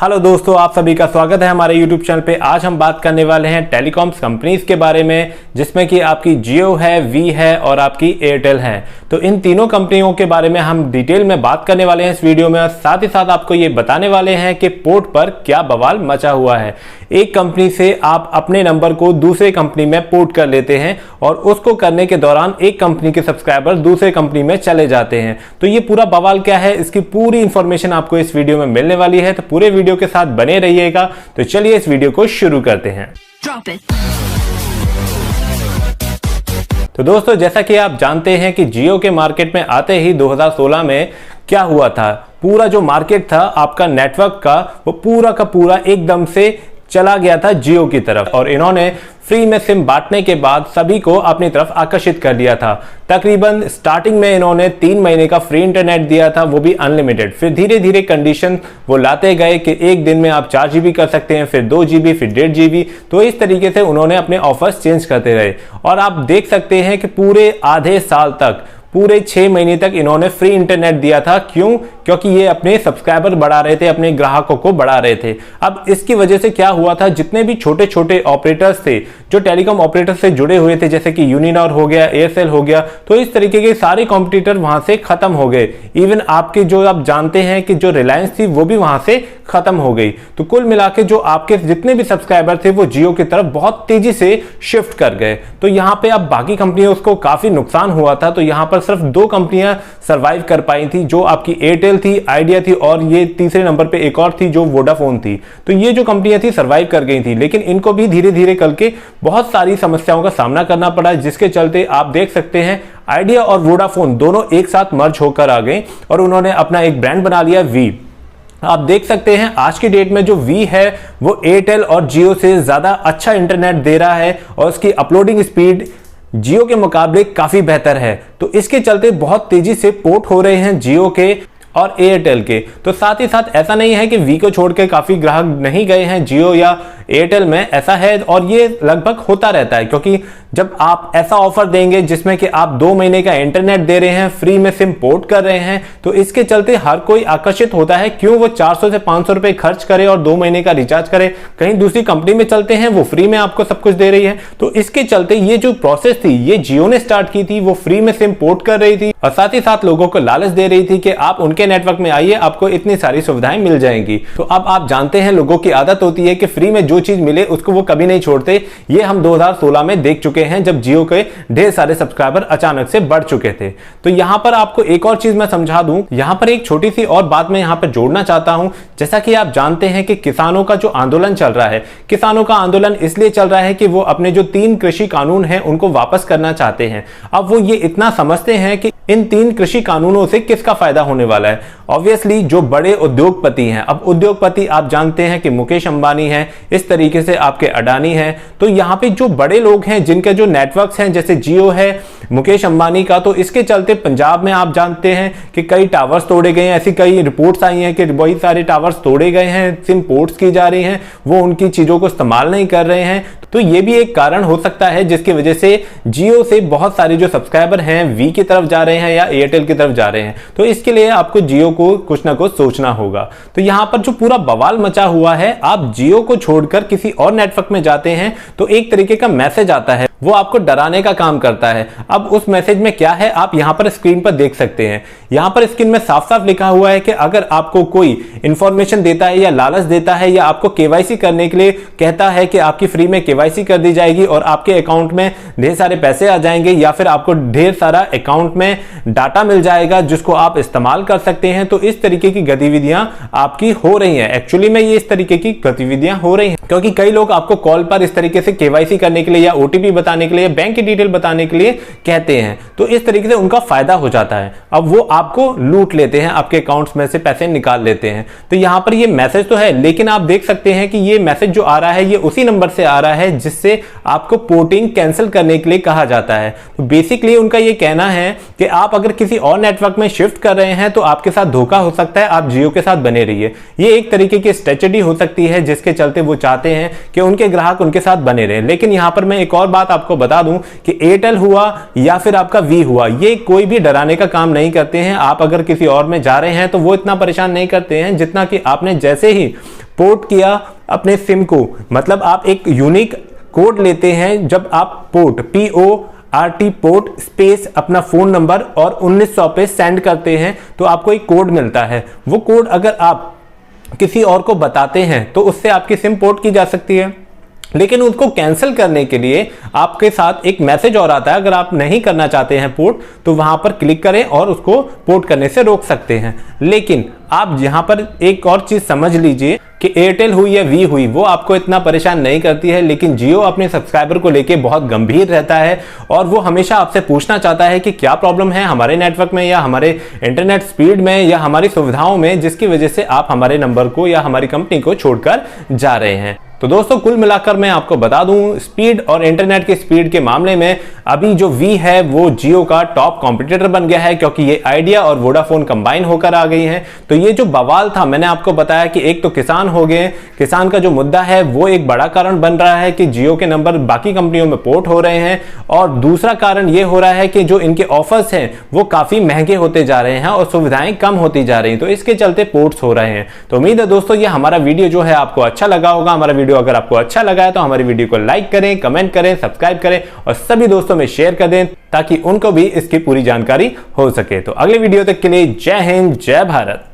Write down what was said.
Hello दोस्तों, आप सभी का स्वागत है हमारे YouTube चैनल पे। आज हम बात करने वाले हैं टेलीकॉम्स कंपनीज के बारे में, जिसमें कि आपकी जियो है, वी है और आपकी एयरटेल है। तो इन तीनों कंपनियों के बारे में हम डिटेल में बात करने वाले हैं इस वीडियो में, और साथ ही साथ आपको ये बताने वाले हैं कि पोर्ट पर क्या बवाल मचा हुआ है। एक कंपनी से आप अपने नंबर को दूसरे कंपनी में पोर्ट कर लेते हैं और उसको करने के दौरान एक कंपनी के सब्सक्राइबर दूसरे कंपनी में चले जाते हैं। तो ये पूरा बवाल क्या है, इसकी पूरी इंफॉर्मेशन आपको इस वीडियो में मिलने वाली है। तो पूरे वीडियो के साथ बने रहिएगा। तो चलिए इस वीडियो को शुरू करते हैं। तो दोस्तों, जैसा कि आप जानते हैं कि जियो के मार्केट में आते ही 2016 में क्या हुआ था, पूरा जो मार्केट था आपका नेटवर्क का, वो पूरा का पूरा एकदम से चला गया था जियो की तरफ, और इन्होंने फ्री में सिम बांटने के बाद सभी को अपनी तरफ आकर्षित कर लिया था। तकरीबन स्टार्टिंग में इन्होंने 3 महीने का फ्री इंटरनेट दिया था, वो भी अनलिमिटेड। फिर धीरे धीरे कंडीशन वो लाते गए कि एक दिन में आप 4 GB कर सकते हैं, फिर 2 GB, फिर 1.5 GB। तो इस तरीके से उन्होंने अपने ऑफर्स चेंज करते रहे, और आप देख सकते हैं कि पूरे आधे साल तक, पूरे 6 महीने तक इन्होंने फ्री इंटरनेट दिया था। क्यों? क्योंकि ये अपने सब्सक्राइबर बढ़ा रहे थे, अपने ग्राहकों को बढ़ा रहे थे। अब इसकी वजह से क्या हुआ था, जितने भी छोटे छोटे ऑपरेटर्स थे जो टेलीकॉम ऑपरेटर से जुड़े हुए थे, जैसे कि यूनिनॉर हो गया, एयरसेल हो गया, तो इस तरीके के सारे कॉम्पिटिटर वहां से खत्म हो गए। इवन आपके जो आप जानते हैं कि जो रिलायंस थी वो भी वहां से खत्म हो गई। तो कुल मिला के जो आपके जितने भी सब्सक्राइबर थे वो जियो की तरफ बहुत तेजी से शिफ्ट कर गए। तो यहाँ पे अब बाकी कंपनियों को काफी नुकसान हुआ था। तो यहाँ पर सिर्फ 2 कंपनियां सर्वाइव कर पाई थी, जो आपकी एयरटेल थी, आइडिया थी, और ये तीसरे नंबर पे एक और थी जो वोडाफोन थी। तो ये जो कंपनियां थी सर्वाइव कर गई थी, लेकिन इनको भी धीरे धीरे करके बहुत सारी समस्याओं का सामना करना पड़ा, जिसके चलते आप देख सकते हैं आइडिया और वोडाफोन दोनों एक साथ मर्ज होकर आ गए और उन्होंने अपना एक ब्रांड बना लिया, वी। आप देख सकते हैं आज की डेट में जो वी है वो एयरटेल और जियो से ज्यादा अच्छा इंटरनेट दे रहा है, और उसकी अपलोडिंग स्पीड जियो के मुकाबले काफी बेहतर है। तो इसके चलते बहुत तेजी से पोर्ट हो रहे हैं जियो के और एयरटेल के। तो साथ ही साथ ऐसा नहीं है कि वी को छोड़ के काफी ग्राहक नहीं गए हैं जियो या एयरटेल में, ऐसा है, और ये लगभग होता रहता है। क्योंकि जब आप ऐसा ऑफर देंगे जिसमें कि आप 2 महीने का इंटरनेट दे रहे हैं, फ्री में सिम पोर्ट कर रहे हैं, तो इसके चलते हर कोई आकर्षित होता है। क्यों वो 400 से 500 रुपए खर्च करे और 2 महीने का रिचार्ज करे? कहीं दूसरी कंपनी में चलते हैं, वो फ्री में आपको सब कुछ दे रही है। तो इसके चलते ये जो प्रोसेस थी ये जियो ने स्टार्ट की थी, वो फ्री में सिम पोर्ट कर रही थी और साथ ही साथ लोगों को लालच दे रही थी कि आप उनके नेटवर्क में आइए, आपको इतनी सारी सुविधाएं मिल जाएंगी। तो अब आप जानते हैं लोगों की आदत होती है कि फ्री में जो चीज मिले उसको वो कभी नहीं छोड़ते। ये हम 2016 में देख चुके हैं, जब जियो के ढेर सारे सब्सक्राइबर अचानक से बढ़ चुके थे। तो यहां पर आपको एक और चीज मैं समझा दूं, यहां पर एक छोटी सी और बात मैं यहां पर जोड़ना चाहता हूं। जैसा कि आप जानते हैं कि किसानों का जो आंदोलन चल रहा है, किसानों का आंदोलन इसलिए चल रहा है कि वो अपने जो 3 कृषि कानून हैं उनको वापस करना चाहते हैं। अब वो ये इतना समझते हैं कि इन 3 कृषि कानूनों से किसका फायदा होने वाला है। ऑब्वियसली जो बड़े उद्योगपति हैं, अब उद्योगपति आप जानते हैं कि मुकेश अंबानी है, इस तरीके से आपके अडानी है। तो यहाँ पे जो बड़े लोग हैं जिनके जो नेटवर्क्स हैं, जैसे जियो है मुकेश अंबानी का, तो इसके चलते पंजाब में आप जानते हैं कि कई टावर्स तोड़े गए हैं। ऐसी कई रिपोर्ट्स आई हैं कि बहुत सारे टावर्स तोड़े गए हैं, सिम पोर्ट्स की जा रही हैं, वो उनकी चीजों को इस्तेमाल नहीं कर रहे हैं। तो ये भी एक कारण हो सकता है जिसकी वजह से जियो से बहुत सारे जो सब्सक्राइबर हैं वी की तरफ जा रहे हैं या एयरटेल की तरफ जा रहे हैं। तो इसके लिए आपको जियो को कुछ ना कुछ सोचना होगा। तो यहां पर जो पूरा बवाल मचा हुआ है, आप जियो को छोड़कर किसी और नेटवर्क में जाते हैं तो एक तरीके का मैसेज आता है, वो आपको डराने का काम करता है। अब उस मैसेज में क्या है आप यहां पर स्क्रीन पर देख सकते हैं। यहां पर स्क्रीन में साफ साफ लिखा हुआ है कि अगर आपको कोई इंफॉर्मेशन देता है या लालच देता है या आपको केवाईसी करने के लिए कहता है कि आपकी फ्री में केवाईसी कर दी जाएगी और आपके अकाउंट में ढेर सारे पैसे आ जाएंगे, या फिर आपको ढेर सारा अकाउंट में डाटा मिल जाएगा जिसको आप इस्तेमाल कर सकते हैं, तो इस तरीके की गतिविधियां आपकी हो रही हैं। एक्चुअली में ये इस तरीके की गतिविधियां हो रही हैं क्योंकि कई लोग आपको कॉल पर इस तरीके से केवाईसी करने के लिए या ओटीपी बताने के लिए, बैंक की डिटेल बताने के लिए कहते हैं। तो इस तरीके से उनका फायदा हो जाता है। अब वो आपको लूट लेते हैं, आपके अकाउंट्स में से पैसे निकाल लेते हैं। तो यहां पर ये मैसेज तो है, लेकिन आप देख सकते हैं कि ये मैसेज जो आ रहा है ये उसी नंबर से आ रहा है जिससे आपको पोर्टिंग कैंसिल करने के लिए कहा जाता है। तो बेसिकली उनका ये कहना है कि आप अगर किसी और नेटवर्क में शिफ्ट कर रहे हैं तो आपके साथ धोखा हो सकता है, आप जियो के साथ बने रहिए। ये एक तरीके की स्ट्रेटजी हो सकती है जिसके चलते वो चाहते हैं कि उनके ग्राहक उनके साथ बने रहे। लेकिन यहां पर मैं एक और बात आपको बता दूं कि एयरटेल हुआ या फिर आपका वी हुआ, ये कोई भी डराने का काम नहीं करते हैं। आप अगर किसी और में जा रहे हैं तो वो इतना परेशान नहीं करते हैं जितना कि आपने जैसे ही पोर्ट किया अपने सिम को, मतलब आप एक यूनिक कोड लेते हैं जब आप PORT पोर्ट स्पेस अपना फोन नंबर और 1900 पे सेंड करते हैं तो आपको एक कोड मिलता है। वो कोड अगर आप किसी और को बताते हैं तो उससे आपकी सिम पोर्ट की जा सकती है, लेकिन उसको कैंसिल करने के लिए आपके साथ एक मैसेज और आता है। अगर आप नहीं करना चाहते हैं पोर्ट तो वहां पर क्लिक करें और उसको पोर्ट करने से रोक सकते हैं। लेकिन आप यहां पर एक और चीज समझ लीजिए कि एयरटेल हुई या वी हुई वो आपको इतना परेशान नहीं करती है, लेकिन जियो अपने सब्सक्राइबर को लेके बहुत गंभीर रहता है और वो हमेशा आपसे पूछना चाहता है कि क्या प्रॉब्लम है हमारे नेटवर्क में या हमारे इंटरनेट स्पीड में या हमारी सुविधाओं में, जिसकी वजह से आप हमारे नंबर को या हमारी कंपनी को छोड़कर जा रहे हैं। तो दोस्तों कुल मिलाकर मैं आपको बता दूं, स्पीड और इंटरनेट की स्पीड के मामले में अभी जो वी है वो जियो का टॉप कॉम्पिटिटर बन गया है, क्योंकि ये आइडिया और वोडाफोन कंबाइन होकर आ गई हैं। तो ये जो बवाल था, मैंने आपको बताया कि एक तो किसान हो गए, किसान का जो मुद्दा है वो एक बड़ा कारण बन रहा है कि जियो के नंबर बाकी कंपनियों में पोर्ट हो रहे हैं, और दूसरा कारण ये हो रहा है कि जो इनके ऑफर्स हैं वो काफी महंगे होते जा रहे हैं और सुविधाएं कम होती जा रही हैं, तो इसके चलते पोर्ट्स हो रहे हैं। तो उम्मीद है दोस्तों ये हमारा वीडियो जो है आपको अच्छा लगा होगा। हमारा वीडियो अगर आपको अच्छा लगा है तो हमारी वीडियो को लाइक करें, कमेंट करें, सब्सक्राइब करें और सभी दोस्तों में शेयर कर दें ताकि उनको भी इसकी पूरी जानकारी हो सके। तो अगले वीडियो तक के लिए जय हिंद, जय भारत।